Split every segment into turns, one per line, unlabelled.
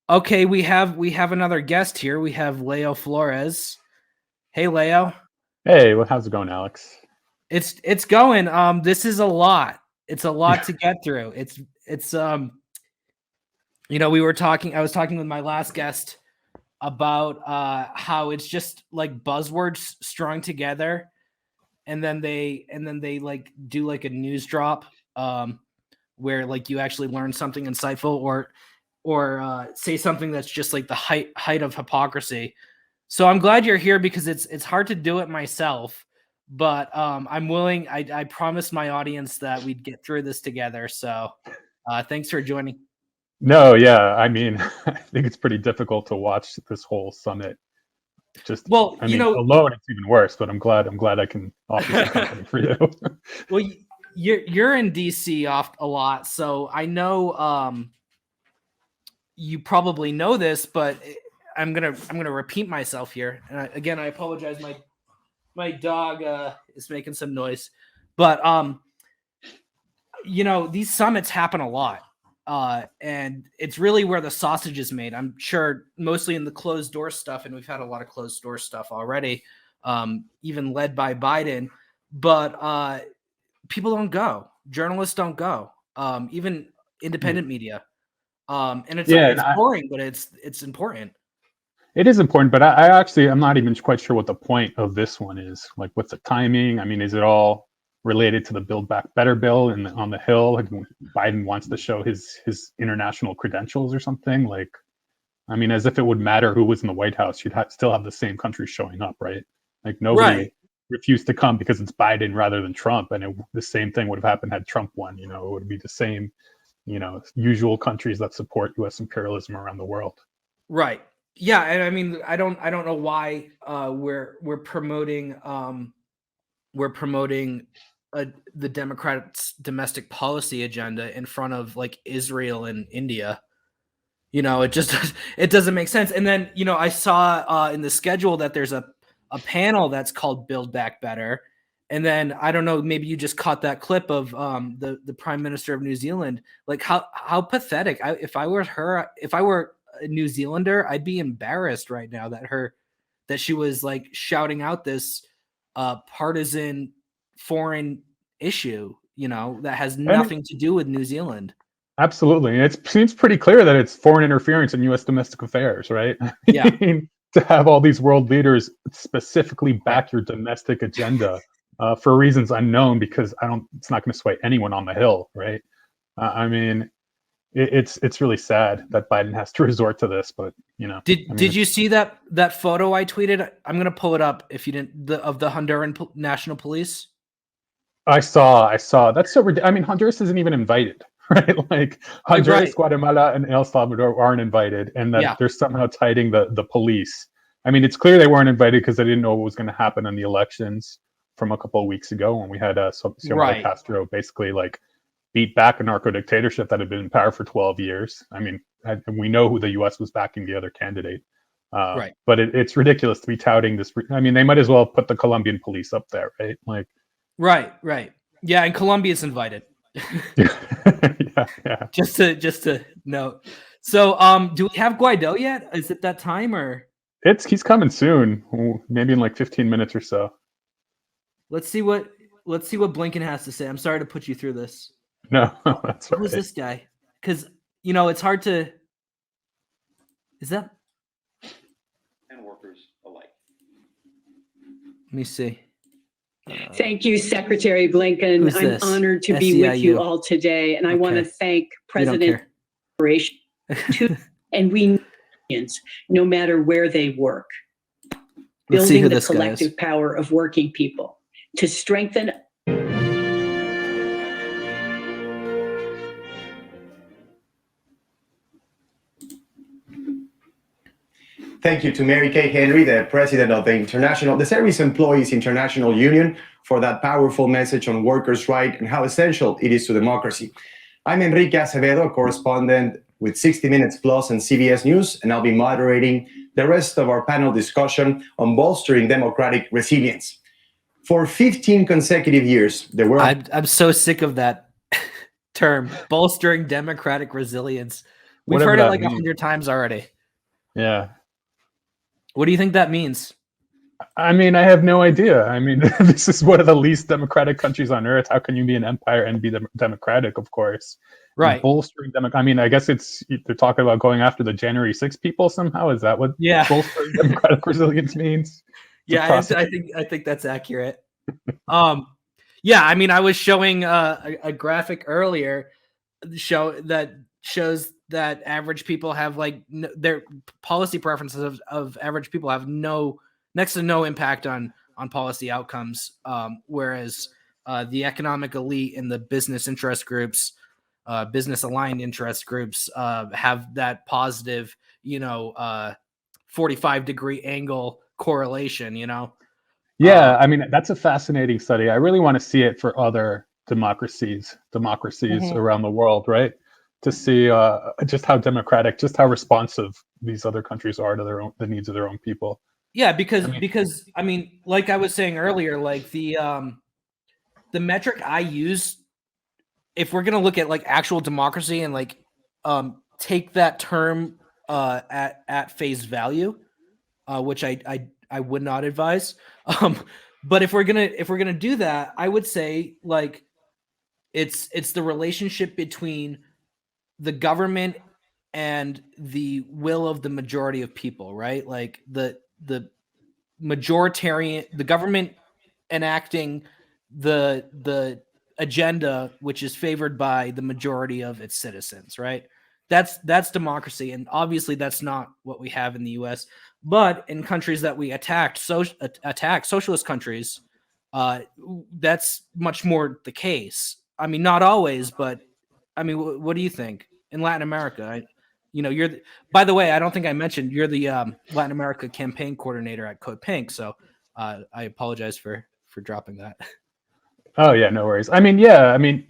Okay, we have another guest here. We have Leo Flores. Hey, Leo.
Hey, how's it going, Alex?
It's going. This is a lot. It's a lot to get through. It's we were talking. I was talking with my last guest about how it's just like buzzwords strung together, and then they like do like a news drop, where like you actually learn something insightful or say something that's just like the height of hypocrisy. So I'm glad you're here because it's hard to do it myself, but I'm willing. I promised my audience that we'd get through this together. So thanks for joining.
No, yeah, I mean, I think it's pretty difficult to watch this whole summit. Just,
Well,
I mean, alone it's even worse. But I'm glad I can offer some company for you.
Well, you're in DC off a lot, so I know you probably know this, but I'm gonna repeat myself here. And again, I apologize. My dog is making some noise, but these summits happen a lot, and it's really where the sausage is made. I'm sure mostly in the closed door stuff, and we've had a lot of closed door stuff already, even led by Biden. But people don't go. Journalists don't go. Even independent media. And it's boring, but it's important.
It is important, but I'm not even quite sure what the point of this one is. Like, what's the timing? I mean, is it all related to the Build Back Better bill on the Hill? Like, Biden wants to show his international credentials or something. Like, I mean, as if it would matter who was in the White House, you'd still have the same country showing up, right? Like, nobody refused to come because it's Biden rather than Trump, and the same thing would have happened had Trump won. It would be the same, usual countries that support U.S. imperialism around the world.
Right. Yeah, and I mean, I don't know why we're promoting the Democrats' domestic policy agenda in front of like Israel and India. It doesn't make sense. And then I saw in the schedule that there's a panel that's called Build Back Better. And then I don't know, maybe you just caught that clip of the Prime Minister of New Zealand. Like how pathetic. If I were a New Zealander, I'd be embarrassed right now that she was like shouting out this partisan foreign issue, that has nothing to do with New Zealand.
Absolutely. It seems pretty clear that it's foreign interference in U.S. domestic affairs, right?
Yeah.
To have all these world leaders specifically back your domestic agenda for reasons unknown, because it's not going to sway anyone on the Hill, right? I mean, it's really sad that Biden has to resort to this, but
Did you see that photo I tweeted? I'm gonna pull it up if you didn't, of the Honduran National Police.
I saw. That's so ridiculous. I mean, Honduras isn't even invited, right? Like Honduras, right. Guatemala, and El Salvador aren't invited, and that they're somehow tiding the police. I mean, it's clear they weren't invited because they didn't know what was going to happen in the elections from a couple of weeks ago when we had Xiomara Castro basically like beat back a narco dictatorship that had been in power for 12 years. I mean, we know who the U.S. was backing the other candidate. Right. But it's ridiculous to be touting this. I mean, they might as well put the Colombian police up there, right? Like.
Right. Yeah, and Colombia's invited.
yeah.
Just to note. So, do we have Guaido yet? Is it that time or?
He's coming soon, maybe in like 15 minutes or so.
Let's see what Blinken has to say. I'm sorry to put you through this.
No, that's right.
Who's this guy? Because it's hard to. Is that?
And workers alike.
Let me see.
Thank you, Secretary Blinken. I'm honored to be with you all today, and I want to thank President Operation and we no matter where they work, building the collective power of working people to strengthen.
Thank you to Mary Kay Henry, the president of the Service Employees International Union, for that powerful message on workers' rights and how essential it is to democracy. I'm Enrique Acevedo, a correspondent with 60 Minutes Plus and CBS News, and I'll be moderating the rest of our panel discussion on bolstering democratic resilience. For 15 consecutive years, the world...
I'm so sick of that term, bolstering democratic resilience. We've
Whatever
heard it
that
like
means.
100 times already.
Yeah.
What do you think that means?
I mean, I have no idea. I mean, this is one of the least democratic countries on earth. How can you be an empire and be democratic? Of course,
Right.
Bolstering I mean, I guess they're talking about going after the January 6th people somehow. Is that what bolstering democratic resilience means?
Yeah, I think that's accurate. Yeah, I mean, I was showing a graphic earlier that shows that average people have like their policy preferences of average people have next to no impact on policy outcomes, whereas the economic elite and the business interest groups, business aligned interest groups, have that positive, 45-degree angle correlation.
Yeah, I mean, that's a fascinating study. I really want to see it for other democracies around the world, right? To see just how democratic, just how responsive these other countries are to the needs of their own people.
Yeah, because I mean, like I was saying earlier, like the metric I use, if we're gonna look at like actual democracy and like take that term at face value, which I would not advise. But if we're gonna do that, I would say like it's the relationship between the government and the will of the majority of people, right? Like the majoritarian, the government enacting the agenda which is favored by the majority of its citizens, right? That's democracy, and obviously that's not what we have in the US. But in countries that we attack, socialist countries, that's much more the case. I mean, not always, but I mean, what do you think in Latin America? You're. By the way, I don't think I mentioned you're the Latin America campaign coordinator at CODEPINK, so I apologize for dropping that.
Oh yeah, no worries. I mean, yeah, I mean,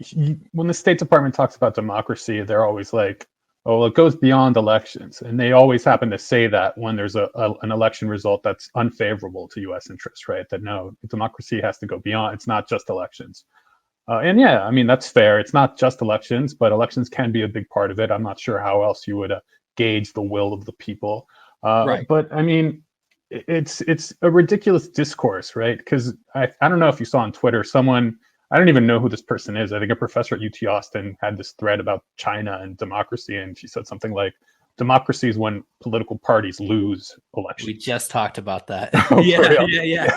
when the State Department talks about democracy, they're always like, "Oh, well, it goes beyond elections," and they always happen to say that when there's an election result that's unfavorable to U.S. interests, right? That no, democracy has to go beyond. It's not just elections. And yeah, I mean, that's fair. It's not just elections, but elections can be a big part of it. I'm not sure how else you would gauge the will of the people.
Right.
But I mean, it's a ridiculous discourse, right? Because I don't know if you saw on Twitter, someone, I don't even know who this person is. I think a professor at UT Austin had this thread about China and democracy, and she said something like, democracy is when political parties lose elections.
We just talked about that.
Yeah.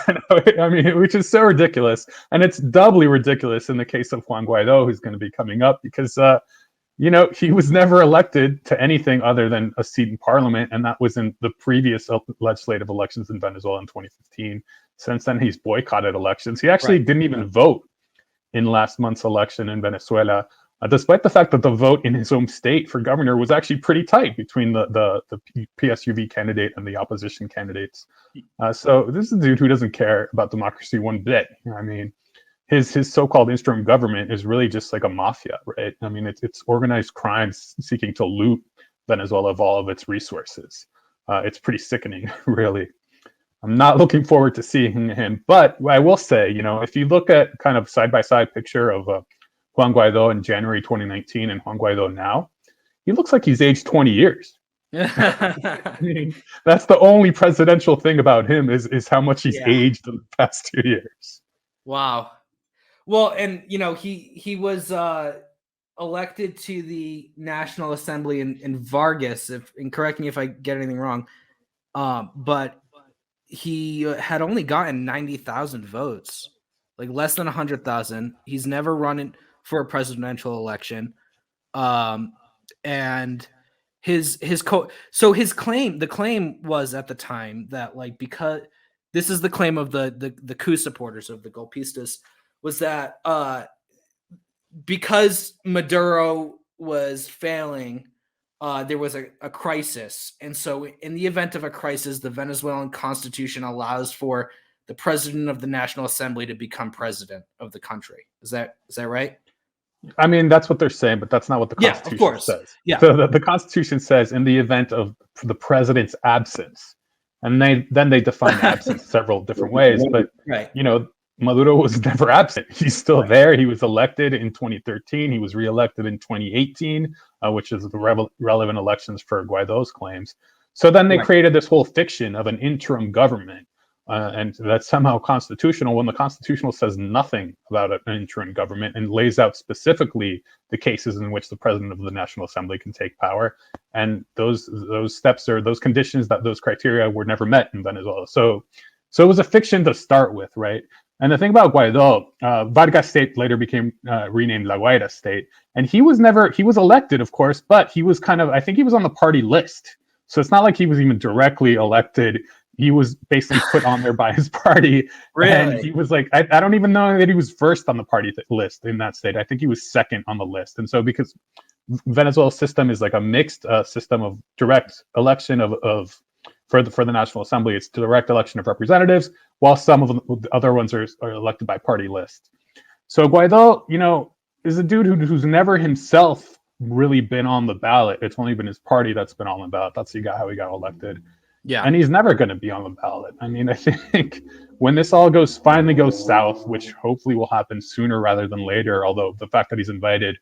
I mean, which is so ridiculous. And it's doubly ridiculous in the case of Juan Guaido, who's going to be coming up, because, he was never elected to anything other than a seat in parliament. And that was in the previous legislative elections in Venezuela in 2015. Since then, he's boycotted elections. He actually didn't even vote in last month's election in Venezuela, despite the fact that the vote in his home state for governor was actually pretty tight between the PSUV candidate and the opposition candidates. So this is a dude who doesn't care about democracy one bit. I mean, his so-called interim government is really just like a mafia, right? I mean, it's organized crime seeking to loot Venezuela of all of its resources. It's pretty sickening, really. I'm not looking forward to seeing him, but I will say, if you look at kind of side-by-side picture of Juan Guaido in January 2019 and Juan Guaido now, he looks like he's aged 20 years. I mean, that's the only presidential thing about him is how much he's aged in the past 2 years.
Wow. Well, and he was elected to the National Assembly in Vargas, and correct me if I get anything wrong, but he had only gotten 90,000 votes, like less than 100,000. He's never run for a presidential election, and the claim was at the time that, like, because this is the claim of the coup supporters of the golpistas, was that because Maduro was failing, there was a crisis. And so in the event of a crisis, the Venezuelan constitution allows for the president of the National Assembly to become president of the country. Is that right?
I mean, that's what they're saying, but that's not what the Constitution says.
Yeah.
So the Constitution says in the event of the president's absence, and then they define absence several different ways. But Maduro was never absent. He's still there. He was elected in 2013. He was reelected in 2018, which is the relevant elections for Guaido's claims. So then they created this whole fiction of an interim government, and that's somehow constitutional, when the constitutional says nothing about an interim government and lays out specifically the cases in which the president of the National Assembly can take power. And those steps or those conditions, those criteria were never met in Venezuela. So it was a fiction to start with, right? And the thing about Guaido, Vargas State later became renamed La Guaira State, and he was elected, of course, but he was I think he was on the party list. So it's not like he was even directly elected. He was basically put on there by his party.
Really?
And he was like, I don't even know that he was first on the party list in that state. I think he was second on the list. And so because Venezuela's system is like a mixed system of direct election for the National Assembly, it's direct election of representatives, while some of the other ones are elected by party list. So Guaido, is a dude who's never himself really been on the ballot. It's only been his party that's been on the ballot. That's how he got elected.
Yeah.
And he's never going to be on the ballot. I mean, I think when this all finally goes south, which hopefully will happen sooner rather than later, although the fact that he's invited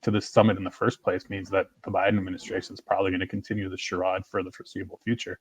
to this summit in the first place means that the Biden administration is probably going to continue the charade for the foreseeable future.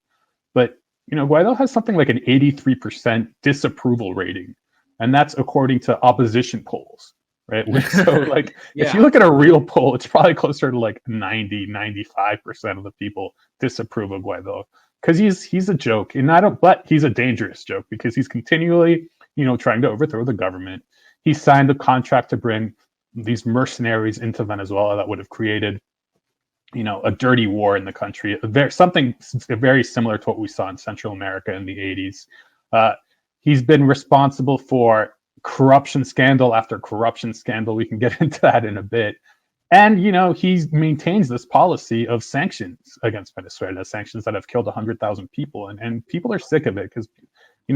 But, Guaido has something like an 83% disapproval rating, and that's according to opposition polls, right? So, if you look at a real poll, it's probably closer to like 95% of the people disapprove of Guaido, because he's a joke, but he's a dangerous joke because he's continually, trying to overthrow the government. He signed a contract to bring these mercenaries into Venezuela that would have created a dirty war in the country, something very similar to what we saw in Central America in the 80s. He's been responsible for corruption scandal after corruption scandal. We can get into that in a bit. And, he maintains this policy of sanctions against Venezuela, sanctions that have killed 100,000 people. And people are sick of it because,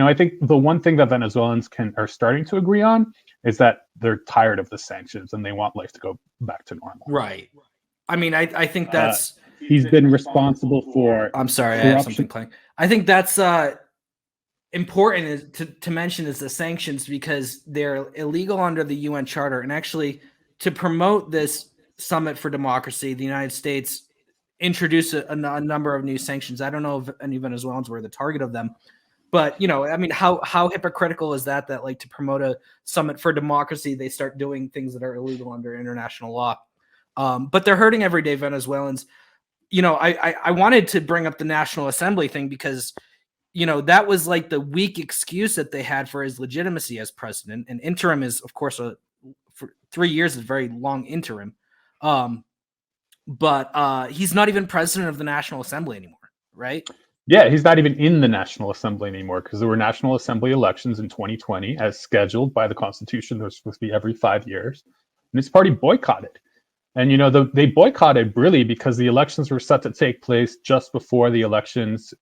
I think the one thing that Venezuelans are starting to agree on is that they're tired of the sanctions and they want life to go back to normal.
Right. I mean, I think that's...
he's been responsible for...
I'm sorry, I have something playing. I think that's important to mention is the sanctions, because they're illegal under the UN Charter. And actually, to promote this Summit for Democracy, the United States introduced a number of new sanctions. I don't know if any Venezuelans were the target of them. But, I mean, how hypocritical is that like to promote a Summit for Democracy, they start doing things that are illegal under international law? But they're hurting everyday Venezuelans. I wanted to bring up the National Assembly thing because, that was like the weak excuse that they had for his legitimacy as president. And interim is, of course, for 3 years is a very long interim. But he's not even president of the National Assembly anymore, right?
Yeah, he's not even in the National Assembly anymore because there were National Assembly elections in 2020 as scheduled by the Constitution. They're supposed to be every 5 years. And his party boycotted. And, they boycotted really because the elections were set to take place just before the elections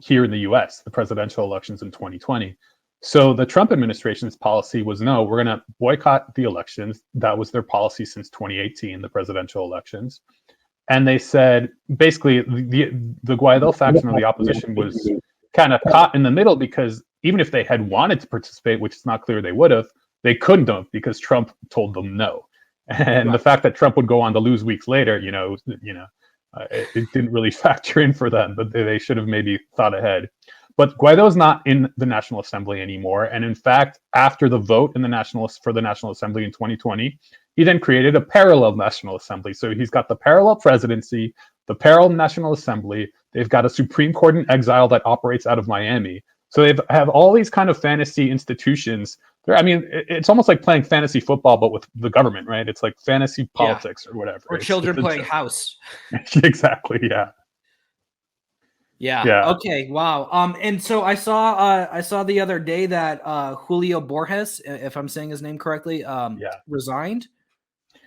here in the US, the presidential elections in 2020. So the Trump administration's policy was, no, we're going to boycott the elections. That was their policy since 2018, the presidential elections. And they said, basically, the Guaido faction of the opposition was kind of caught in the middle because even if they had wanted to participate, which is not clear they would have, they couldn't have because Trump told them no. And the fact that Trump would go on to lose weeks later, it didn't really factor in for them, but they should have maybe thought ahead. But Guaido's not in the National Assembly anymore. And in fact, after the vote for the National Assembly in 2020, he then created a parallel National Assembly. So he's got the parallel presidency, the parallel National Assembly. They've got a Supreme Court in exile that operates out of Miami. So they have all these kind of fantasy institutions. It's almost like playing fantasy football, but with the government, right? It's like fantasy politics or whatever.
Or children playing house.
Exactly. Yeah.
Yeah. Okay. Wow. And so I saw the other day that Julio Borges, if I'm saying his name correctly, resigned.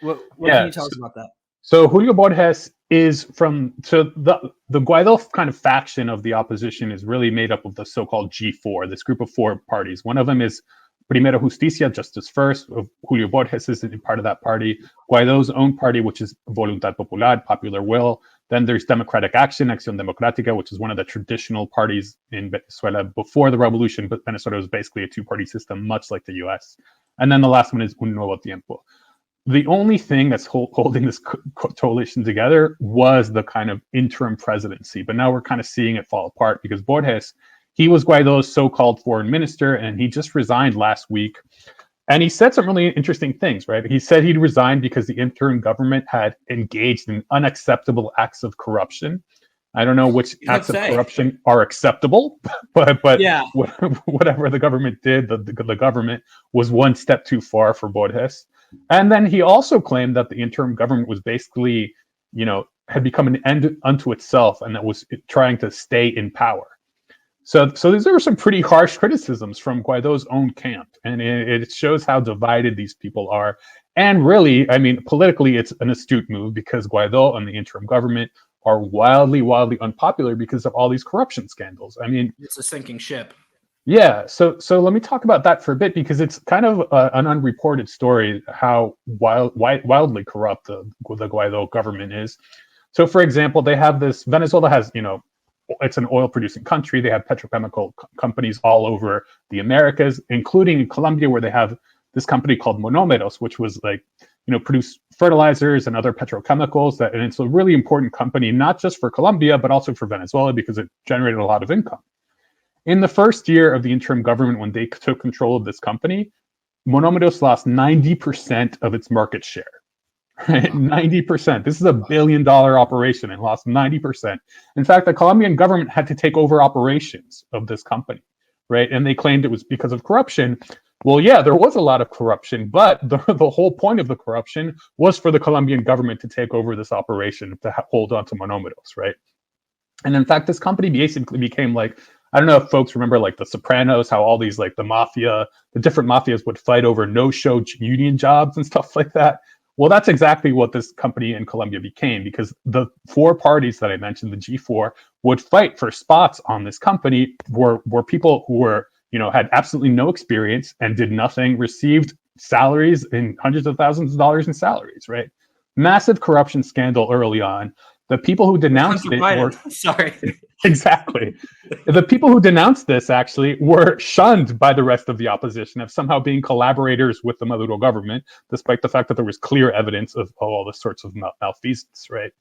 What can you tell us about that?
So Julio Borges is the Guaido kind of faction of the opposition is really made up of the so-called G4, this group of 4 parties. One of them is Primera Justicia, Justice First. Julio Borges is part of that party. Guaido's own party, which is Voluntad Popular, Popular Will. Then there's Democratic Action, Acción Democrática, which is one of the traditional parties in Venezuela before the revolution, but Venezuela was basically a two-party system, much like the US. And then the last one is Un Nuevo Tiempo. The only thing that's holding this coalition together was the kind of interim presidency. But now we're kind of seeing it fall apart because Borges, he was Guaido's so-called foreign minister, and he just resigned last week. And he said some really interesting things, right? He said he'd resigned because the interim government had engaged in unacceptable acts of corruption. I don't know which acts of corruption are acceptable, but yeah. Whatever the government did, the government was one step too far for Borges. And then he also claimed that the interim government was basically, had become an end unto itself and that was trying to stay in power. So there were some pretty harsh criticisms from Guaido's own camp, and it shows how divided these people are. And really, I mean, politically, it's an astute move because Guaido and the interim government are wildly unpopular because of all these corruption scandals. I mean,
it's a sinking ship.
Yeah, so let me talk about that for a bit because it's kind of an unreported story how wildly corrupt the Guaido government is. So, for example, they have this. Venezuela has, it's an oil-producing country. They have petrochemical companies all over the Americas, including in Colombia, where they have this company called Monomeros, which was produce fertilizers and other petrochemicals. And it's a really important company, not just for Colombia, but also for Venezuela because it generated a lot of income. In the first year of the interim government, when they took control of this company, Monomeros lost 90% of its market share. Right? 90%. This is $1 billion operation and lost 90%. In fact, the Colombian government had to take over operations of this company, right? And they claimed it was because of corruption. Well, yeah, there was a lot of corruption, but the whole point of the corruption was for the Colombian government to take over this operation to hold on to Monomeros, right? And in fact, this company basically became like, I don't know if folks remember like The Sopranos, how all these like the different mafias would fight over no-show union jobs and stuff like that. Well, that's exactly what this company in Colombia became because the four parties that I mentioned, the G4, would fight for spots on this company were people who were, had absolutely no experience and did nothing, received salaries in hundreds of thousands of dollars in salaries, right? Massive corruption scandal early on. The people who denounced it were
sorry.
Exactly. The people who denounced this actually were shunned by the rest of the opposition of somehow being collaborators with the Maduro government, despite the fact that there was clear evidence of all the sorts of malfeasance, right?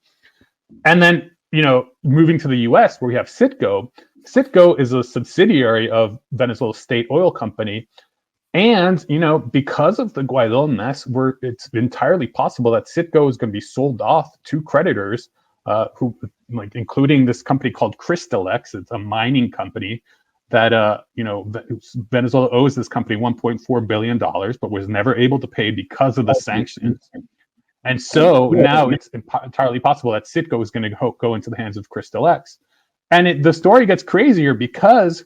And then, moving to the US where we have Citgo. Citgo is a subsidiary of Venezuela's state oil company. And, because of the Guaido mess, it's entirely possible that Citgo is going to be sold off to creditors who, including this company called Crystalex. It's a mining company that, Venezuela owes this company $1.4 billion, but was never able to pay because of the sanctions. And so now it's entirely possible that Citgo is going to go into the hands of Crystalex. And the story gets crazier because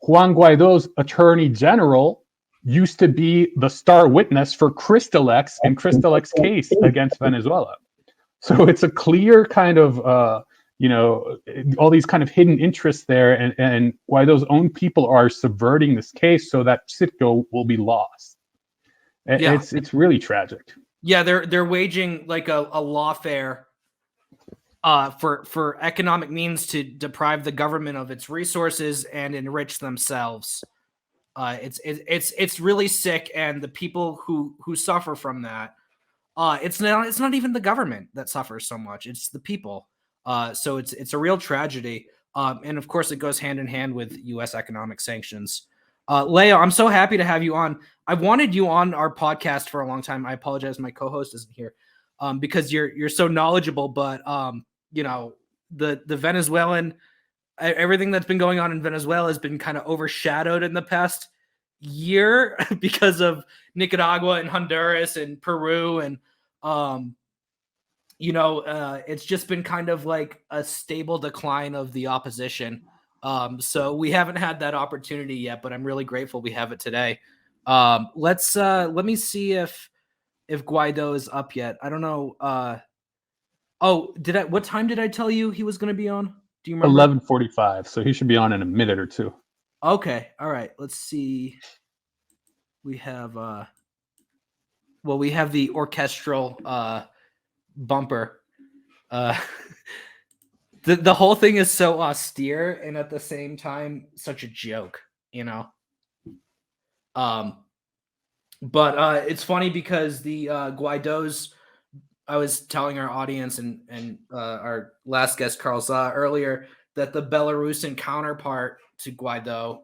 Juan Guaido's attorney general used to be the star witness for Crystalex in Crystalex's case against Venezuela. So it's a clear kind of, all these kind of hidden interests there, and Guaido's own people are subverting this case so that Citgo will be lost. Yeah. It's really tragic.
Yeah, they're waging like a lawfare for economic means to deprive the government of its resources and enrich themselves. It's really sick, and the people who suffer from that. It's not even the government that suffers so much. It's the people. So it's a real tragedy. And of course, it goes hand in hand with U.S. economic sanctions. Leo, I'm so happy to have you on. I've wanted you on our podcast for a long time. I apologize, my co-host isn't here because you're so knowledgeable. But the Venezuelan, everything that's been going on in Venezuela has been kind of overshadowed in the past year because of Nicaragua and Honduras and Peru and it's just been kind of like a stable decline of the opposition. So we haven't had that opportunity yet, but I'm really grateful we have it today. Let me see if Guaido is up yet. I don't know. What time did I tell you he was going to be on? Do you remember?
11:45. So he should be on in a minute or two.
Okay. All right. Let's see. We have we have the orchestral bumper. The whole thing is so austere and at the same time such a joke, you know. But it's funny because the Guaido's, I was telling our audience and our last guest Carl Za earlier that the Belarusian counterpart to Guaido,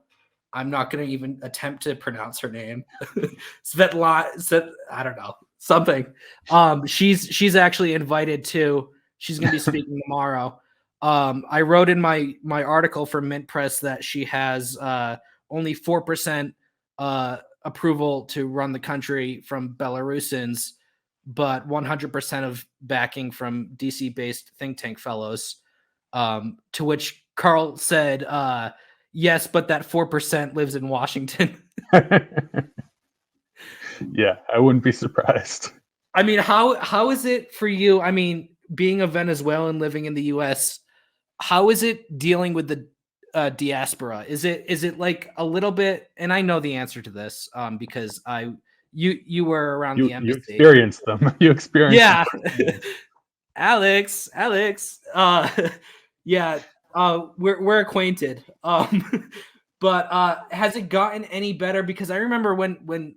I'm not going to even attempt to pronounce her name, Svetlana, I don't know, something. She's actually invited too. She's going to be speaking tomorrow. I wrote in my article for Mint Press that she has only 4% approval to run the country from Belarusians, but 100% of backing from DC-based think tank fellows. To which Carl said, yes, but that 4% lives in Washington.
Yeah, I wouldn't be surprised.
I mean, how is it for you? I mean, being a Venezuelan living in the U.S., how is it dealing with the diaspora? Is it like a little bit? And I know the answer to this because you were around the embassy.
You experienced them. You experienced.
Yeah, Alex. Yeah, we're acquainted. But has it gotten any better? Because I remember when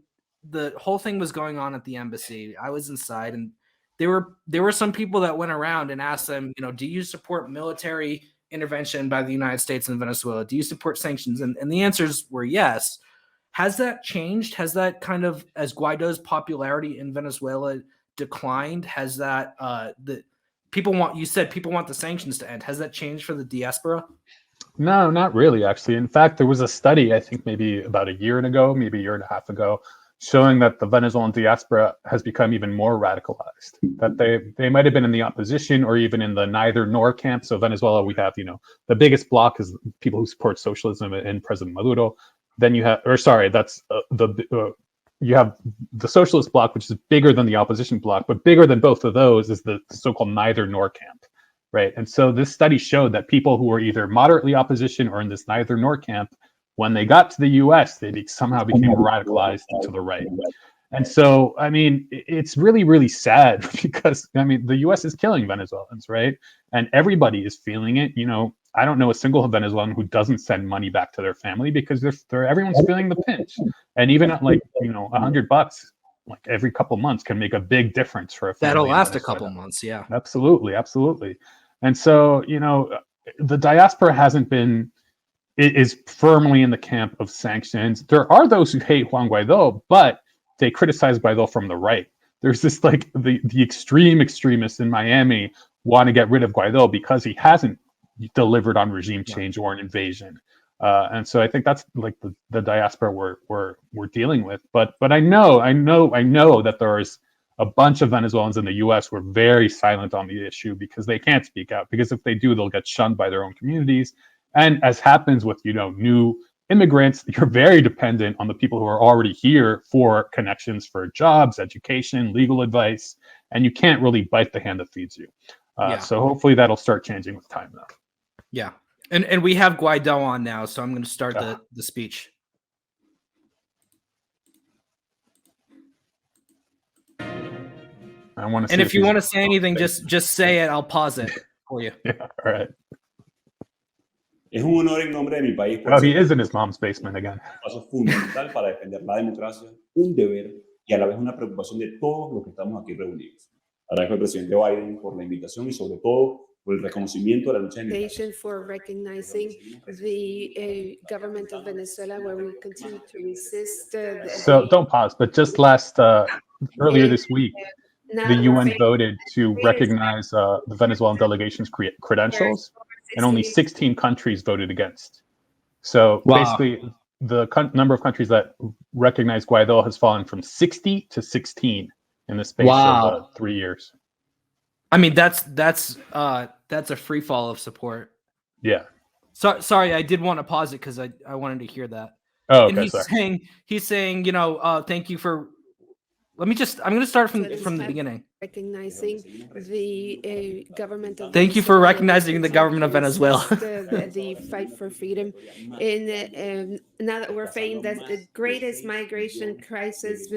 the whole thing was going on at the embassy, I was inside, and there were some people that went around and asked them, you know, do you support military intervention by the United States in Venezuela? Do you support sanctions? And the answers were yes. Has that changed? Has that kind of, as Guaido's popularity in Venezuela declined, has that the people want, you said people want the sanctions to end, has that changed for the diaspora?
No, not really, actually. In fact, there was a study, I think maybe about a year ago, maybe a year and a half ago, showing that the Venezuelan diaspora has become even more radicalized, that they might have been in the opposition or even in the neither nor camp. So Venezuela, we have, you know, the biggest bloc is people who support socialism and President Maduro. Then you have, you have the socialist bloc, which is bigger than the opposition bloc, but bigger than both of those is the so-called neither nor camp, right? And so this study showed that people who were either moderately opposition or in this neither nor camp, when they got to the U.S., they somehow became radicalized to the right. And so, I mean, it's really, really sad because, I mean, the U.S. is killing Venezuelans, right? And everybody is feeling it. You know, I don't know a single Venezuelan who doesn't send money back to their family because everyone's feeling the pinch. And even at like, you know, $100, like every couple months can make a big difference for a family.
That'll last a couple months, yeah.
Absolutely, absolutely. And so, you know, the diaspora is firmly in the camp of sanctions. There are those who hate Juan Guaido, but they criticize Guaido from the right. There's this like the extreme extremists in Miami want to get rid of Guaido because he hasn't delivered on regime change or an invasion. And so I think that's like the diaspora we're dealing with. But I know that there's a bunch of Venezuelans in the U.S. who are very silent on the issue because they can't speak out, because if they do, they'll get shunned by their own communities. And as happens with, you know, new immigrants, you're very dependent on the people who are already here for connections for jobs, education, legal advice, and you can't really bite the hand that feeds you. So hopefully that'll start changing with time, though.
Yeah, and we have Guaido on now, so I'm going to start the speech.
I want to.
And if you want to say anything, just say it. I'll pause it for you.
Yeah, all right.
Es un honor en nombre de mi país.
Well, he is in his mom's basement again.
Paso fundamental para defender la democracia, un deber y a la vez una preocupación de todos los que estamos aquí reunidos. Agradezco al presidente Biden por la invitación y sobre todo por el reconocimiento de la lucha de mi país.
For recognizing the government of Venezuela, where we continue to resist.
So don't pause, but just earlier this week, the UN voted to recognize the Venezuelan delegation's credentials, and only 16 countries voted against. So basically, the number of countries that recognize Guaido has fallen from 60 to 16 in the space of 3 years.
I mean, that's a free fall of support.
Yeah.
So sorry, I did want to pause it because I wanted to hear that.
Oh, okay.
And he's saying, you know, thank you for. I'm going to start from the beginning.
Recognizing the government of
Thank you for recognizing the government of Venezuela.
the fight for freedom. And now that we're facing the greatest migration crisis,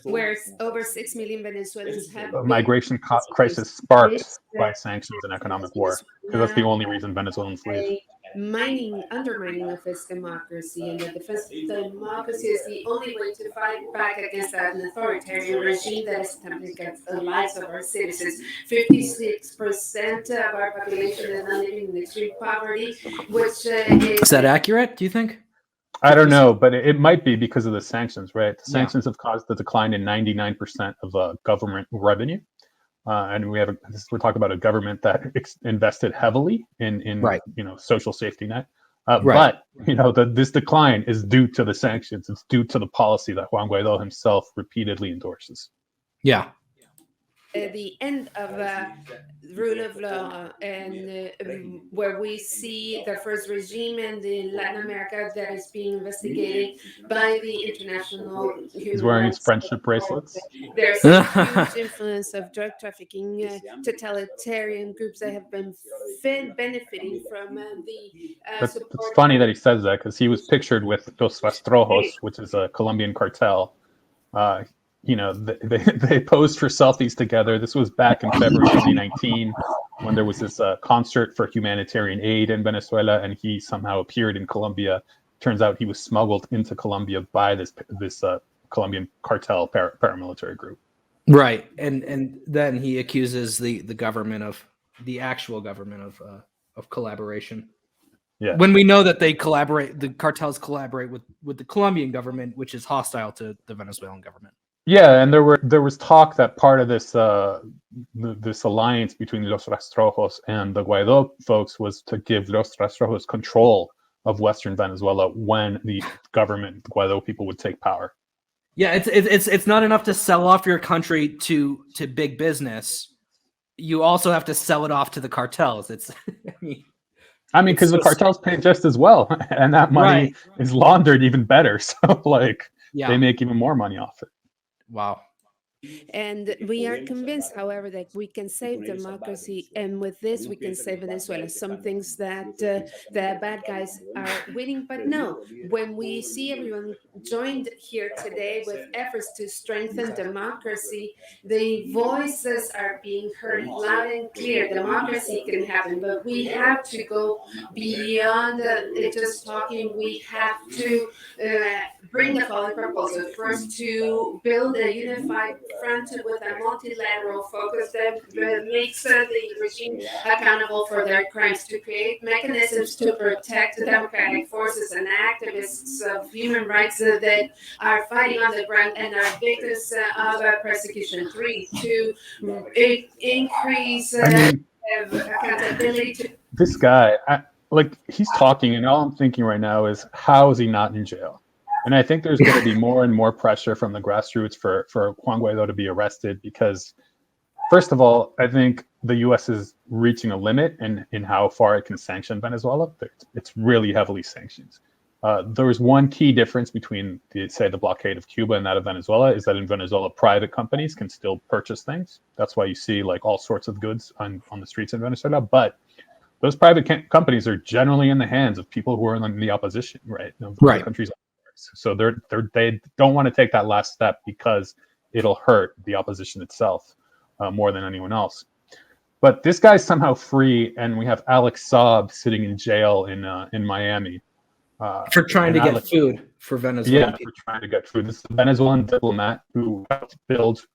where over 6 million Venezuelans have
A
been
migration crisis sparked by sanctions and economic war, because that's the only reason Venezuelans leave.
Undermining of its democracy, and the defense of democracy is the only way to fight back against an authoritarian regime that is attempting against the lives of our citizens. 56% of our population is now living in extreme poverty, which
is that accurate, do you think?
I don't know, but it might be because of the sanctions, right? The sanctions have caused the decline in 99% of government revenue. And we're talking about a government that invested heavily in
right.
social safety net. But this decline is due to the sanctions. It's due to the policy that Juan Guaido himself repeatedly endorses.
Yeah.
The end of rule of law, and where we see the first regime in Latin America that is being investigated by the international human
He's wearing his friendship bracelets.
There's a huge influence of drug trafficking, totalitarian groups that have been benefiting from
It's funny that he says that, because he was pictured with Los Rastrojos, which is a Colombian cartel. They posed for selfies together. This was back in February 2019, when there was this concert for humanitarian aid in Venezuela, and he somehow appeared in Colombia. Turns out he was smuggled into Colombia by this Colombian cartel paramilitary group.
Right, and then he accuses the government of the actual government of collaboration.
Yeah.
When we know that the cartels collaborate with the Colombian government, which is hostile to the Venezuelan government.
Yeah, and there was talk that part of this this alliance between Los Rastrojos and the Guaido folks was to give Los Rastrojos control of Western Venezuela when the government, the Guaido people, would take power.
Yeah, it's not enough to sell off your country to big business. You also have to sell it off to the cartels.
Because the cartels pay just as well, and that money is laundered even better. So they make even more money off it.
Wow.
And we are convinced, however, that we can save democracy, and with this we can save Venezuela. Some things that the bad guys are winning, but no, when we see everyone joined here today with efforts to strengthen democracy, the voices are being heard loud and clear. Democracy can happen, but we have to go beyond just talking. We have to bring the following proposals. First, to build a unified front with a multilateral focus that makes the regime accountable for their crimes, to create mechanisms to protect the democratic forces and activists of human rights that are fighting on the ground and are victims of persecution. 3, to increase accountability.
This guy, he's talking, and all I'm thinking right now is, how is he not in jail? And I think there's going to be more and more pressure from the grassroots for Juan Guaido to be arrested, because, first of all, I think the U.S. is reaching a limit in how far it can sanction Venezuela. It's really heavily sanctioned. There is one key difference between, the blockade of Cuba and that of Venezuela, is that in Venezuela, private companies can still purchase things. That's why you see all sorts of goods on the streets in Venezuela. But those private companies are generally in the hands of people who are in the opposition, right?
Right.
Countries. So they don't want to take that last step because it'll hurt the opposition itself more than anyone else. But this guy's somehow free, and we have Alex Saab sitting in jail in Miami
for trying to get food for Venezuela.
Yeah, for trying to get food. This is a Venezuelan diplomat who helped build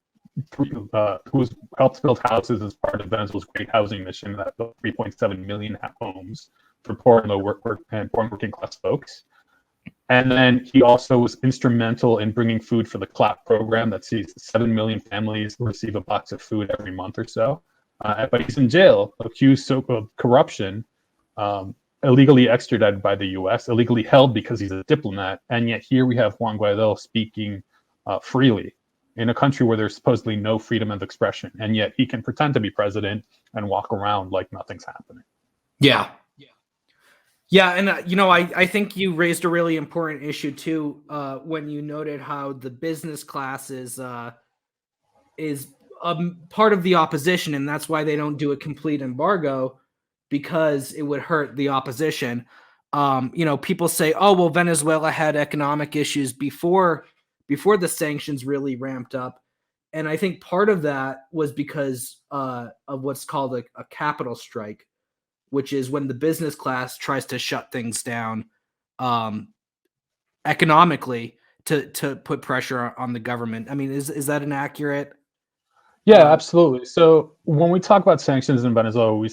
houses as part of Venezuela's Great Housing Mission that built 3.7 million homes for poor and working class folks. And then he also was instrumental in bringing food for the CLAP program that sees 7 million families receive a box of food every month or so. But he's in jail, accused of corruption, illegally extradited by the U.S., illegally held because he's a diplomat. And yet here we have Juan Guaido speaking freely in a country where there's supposedly no freedom of expression. And yet he can pretend to be president and walk around like nothing's happening.
Yeah. Yeah, and I think you raised a really important issue too when you noted how the business class is part of the opposition, and that's why they don't do a complete embargo, because it would hurt the opposition. People say, oh, well, Venezuela had economic issues before the sanctions really ramped up. And I think part of that was because of what's called a capital strike, which is when the business class tries to shut things down economically to put pressure on the government. I mean, is that an accurate?
Yeah, absolutely. So when we talk about sanctions in Venezuela,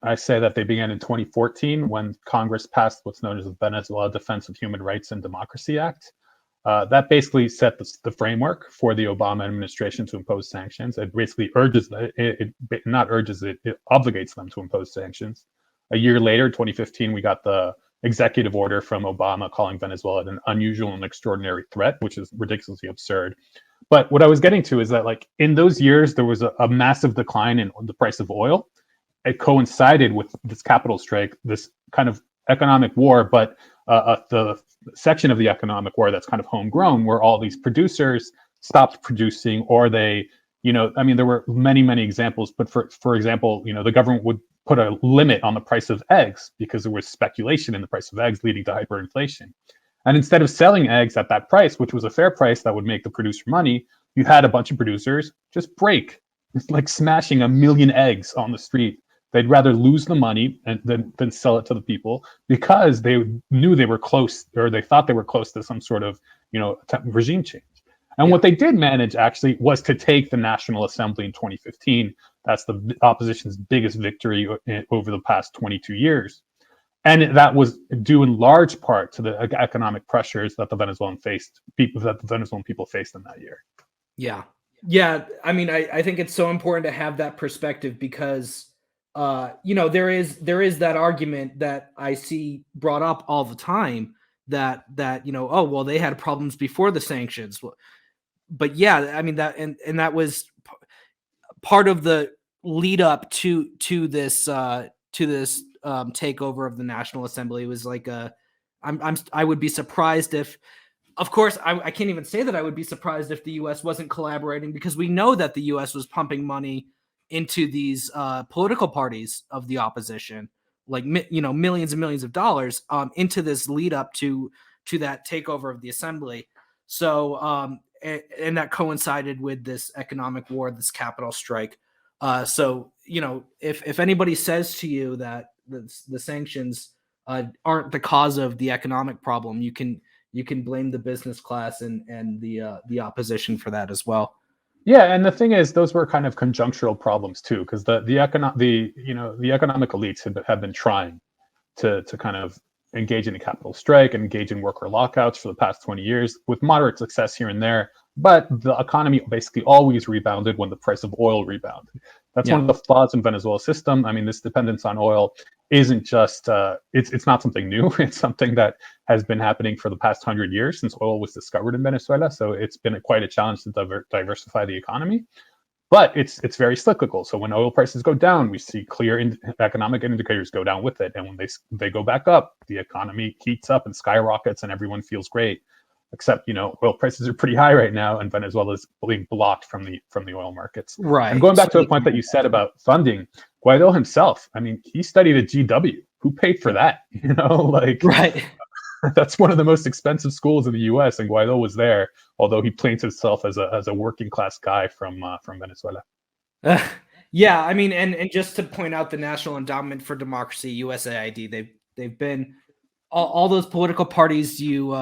I say that they began in 2014 when Congress passed what's known as the Venezuela Defense of Human Rights and Democracy Act. That basically set the framework for the Obama administration to impose sanctions. It basically it obligates them to impose sanctions. A year later, 2015, we got the executive order from Obama calling Venezuela an unusual and extraordinary threat, which is ridiculously absurd. But what I was getting to is that, like, in those years, there was a massive decline in the price of oil. It coincided with this capital strike, this kind of economic war, but the section of the economic war that's kind of homegrown, where all these producers stopped producing, or they, there were many examples. But for example, the government would put a limit on the price of eggs because there was speculation in the price of eggs leading to hyperinflation. And instead of selling eggs at that price, which was a fair price that would make the producer money, you had a bunch of producers just break. It's like smashing 1 million eggs on the street. They'd rather lose the money than sell it to the people, because they knew they were close, or they thought they were close to some sort of regime change. And what they did manage actually was to take the National Assembly in 2015. That's the opposition's biggest victory over the past 22 years. And that was due in large part to the economic pressures that the Venezuelan people faced in that year.
Yeah. I mean, I think it's so important to have that perspective, because there is that argument that I see brought up all the time that oh, well, they had problems before the sanctions. But yeah, I mean, that and that was part of the lead up to this takeover of the National Assembly. It was like I would be surprised if, of course, I can't even say that I would be surprised if the U.S. wasn't collaborating, because we know that the U.S. was pumping money into these political parties of the opposition, like millions and millions of dollars into this lead up to that takeover of the assembly. So and that coincided with this economic war, this capital strike. So if anybody says to you that the sanctions aren't the cause of the economic problem, you can blame the business class and the opposition for that as well.
Yeah, and the thing is, those were kind of conjunctural problems too, because the economic elites have been trying to kind of engage in a capital strike and engage in worker lockouts for the past 20 years with moderate success here and there. But the economy basically always rebounded when the price of oil rebounded. That's one of the flaws in Venezuela's system. I mean, this dependence on oil isn't just it's not something new. It's something that has been happening for the past 100 years since oil was discovered in Venezuela. So it's been quite a challenge to diversify the economy. But it's very cyclical. So when oil prices go down, we see clear economic indicators go down with it. And when they go back up, the economy heats up and skyrockets and everyone feels great. Except, oil prices are pretty high right now, and Venezuela is being blocked from the oil markets.
Right.
And going back to a point that you said about funding, Guaido himself, I mean, he studied at GW. Who paid for that?
Right.
That's one of the most expensive schools in the U.S., and Guaido was there, although he paints himself as a working class guy from Venezuela.
Yeah, I mean, and just to point out the National Endowment for Democracy, USAID, they've been all those political parties you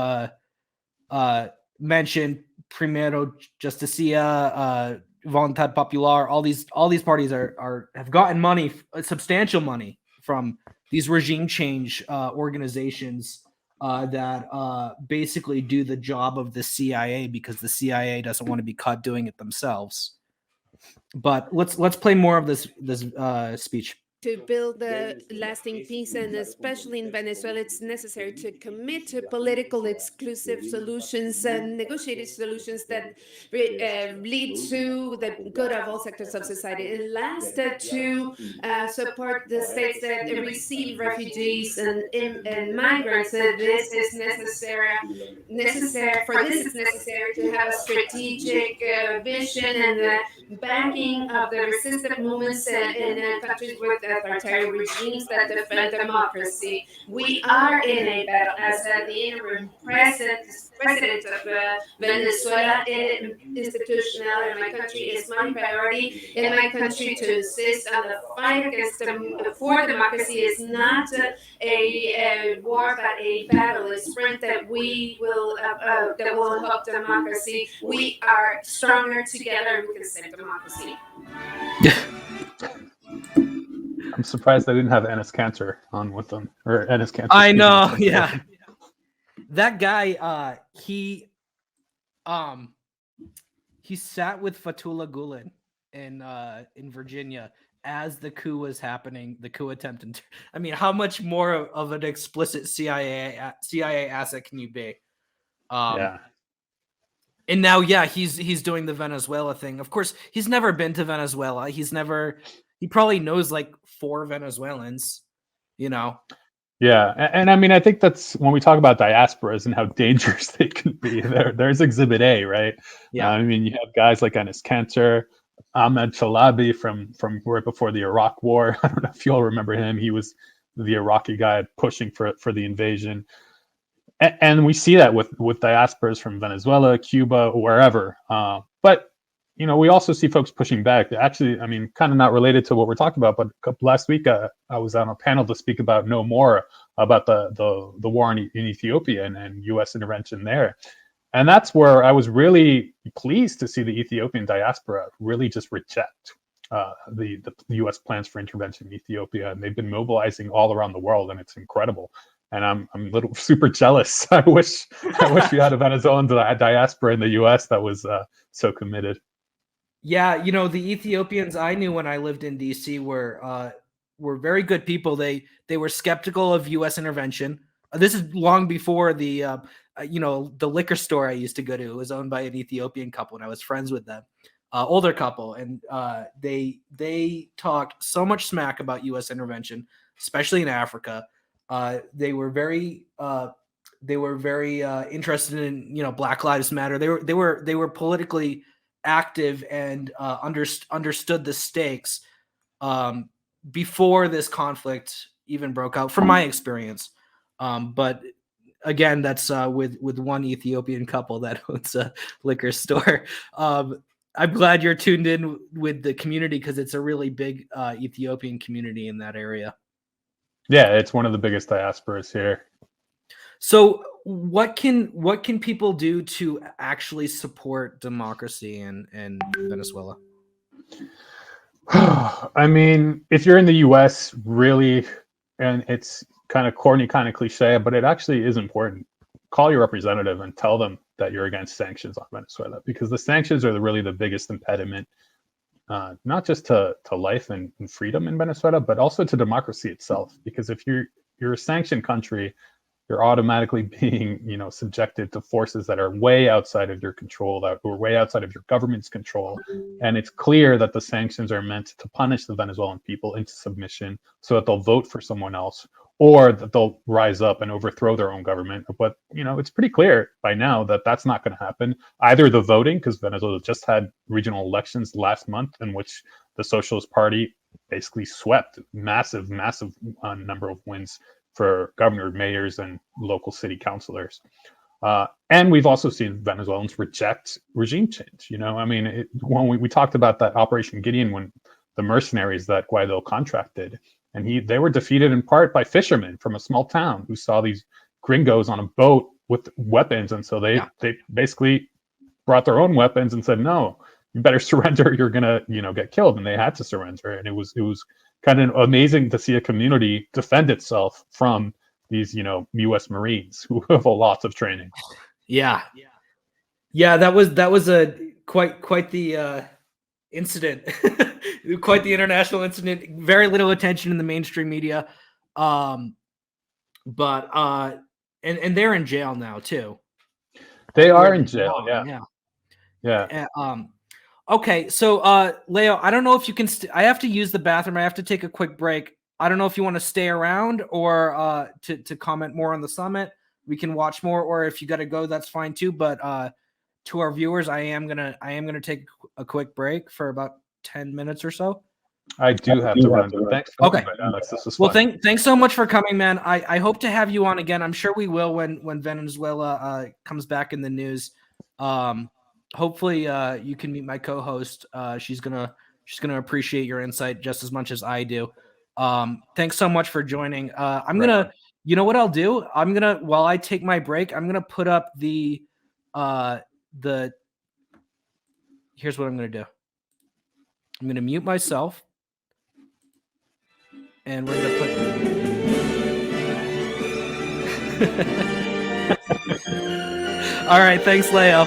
mentioned, Primero Justicia, Voluntad Popular, all these parties have gotten money, substantial money, from these regime change organizations that basically do the job of the CIA, because the CIA doesn't want to be caught doing it themselves. But let's play more of this speech.
To build a lasting peace, and especially in Venezuela, it's necessary to commit to political exclusive solutions and negotiated solutions that lead to the good of all sectors of society. And last, to support the states that receive refugees and migrants. This is necessary. For this, it's necessary to have a strategic vision and the backing of the resistance movements in countries with authoritarian regimes that defend democracy. We are in a battle. As the interim president of Venezuela, institutionality in my country is my priority. In my country, to insist on the fight against for democracy is not a war, but a battle, a sprint that will help democracy. We are stronger together, and we can save democracy.
I'm surprised they didn't have Enes Kanter on with them, or Enes Kanter.
I know, yeah. That guy, he sat with Fethullah Gulen in Virginia as the coup was happening, the coup attempt. I mean, how much more of an explicit CIA asset can you be?
Yeah.
And now, yeah, he's doing the Venezuela thing. Of course, he's never been to Venezuela. He probably knows like 4 Venezuelans, you know.
Yeah, and I mean, I think that's when we talk about diasporas and how dangerous they can be. There's Exhibit A, right?
Yeah.
I mean, you have guys like Enes Kanter, Ahmed Chalabi from right before the Iraq War. I don't know if you all remember him. He was the Iraqi guy pushing for the invasion. And we see that with diasporas from Venezuela, Cuba, wherever. But you know, we also see folks pushing back. Actually, I mean, kind of not related to what we're talking about, but last week I was on a panel to speak about No More, about the war in Ethiopia and U.S. intervention there. And that's where I was really pleased to see the Ethiopian diaspora really just reject the U.S. plans for intervention in Ethiopia. And they've been mobilizing all around the world, and it's incredible. And I'm a little super jealous. I wish we had a Venezuelan diaspora in the U.S. that was so committed.
Yeah, you know, the Ethiopians I knew when I lived in DC were very good people. They were skeptical of U.S. intervention. This is long before the the liquor store I used to go to. It was owned by an Ethiopian couple, and I was friends with them, older couple, and they talked so much smack about U.S. intervention, especially in Africa. They were very interested in Black Lives Matter. They were politically active and understood the stakes before this conflict even broke out, from my experience. But again, that's with one Ethiopian couple that owns a liquor store. I'm glad you're tuned in with the community, because it's a really big Ethiopian community in that area.
Yeah, it's one of the biggest diasporas here.
So what can people do to actually support democracy in Venezuela?
I mean, if you're in the US, really, and it's kind of corny, kind of cliche, but it actually is important. Call your representative and tell them that you're against sanctions on Venezuela, because the sanctions are really the biggest impediment, not just to life and freedom in Venezuela, but also to democracy itself. Because if you're a sanctioned country, you're automatically being, subjected to forces that are way outside of your control, that are way outside of your government's control. And it's clear that the sanctions are meant to punish the Venezuelan people into submission so that they'll vote for someone else, or that they'll rise up and overthrow their own government. But, it's pretty clear by now that that's not going to happen. Either the voting, because Venezuela just had regional elections last month in which the Socialist Party basically swept massive number of wins for governor, mayors, and local city councilors. And we've also seen Venezuelans reject regime change. When we talked about that Operation Gideon, when the mercenaries that Guaido contracted, and they were defeated in part by fishermen from a small town who saw these gringos on a boat with weapons. And so they basically brought their own weapons and said, no, you better surrender. You're going to, get killed. And they had to surrender. And it was kind of amazing to see a community defend itself from these, U.S. Marines who have lots of training.
Yeah. That was a quite the incident, quite the international incident. Very little attention in the mainstream media, but they're in jail now too.
They are in jail. Yeah.
Okay, so Leo, I don't know if you can. I have to use the bathroom. I have to take a quick break. I don't know if you want to stay around or to comment more on the summit. We can watch more, or if you got to go, that's fine too. But to our viewers, I am gonna take a quick break for about 10 minutes or so.
I do have to run, but thanks for
okay.
Alex. This was
well,
fun.
Thanks so much for coming, man. I hope to have you on again. I'm sure we will when Venezuela comes back in the news. Hopefully you can meet my co-host. She's gonna appreciate your insight just as much as I do. Thanks so much for joining. I'm gonna, you know what I'll do? I'm gonna, while I take my break, I'm gonna put up the here's what I'm gonna do. I'm gonna mute myself, and we're gonna put. All right, thanks, Leo.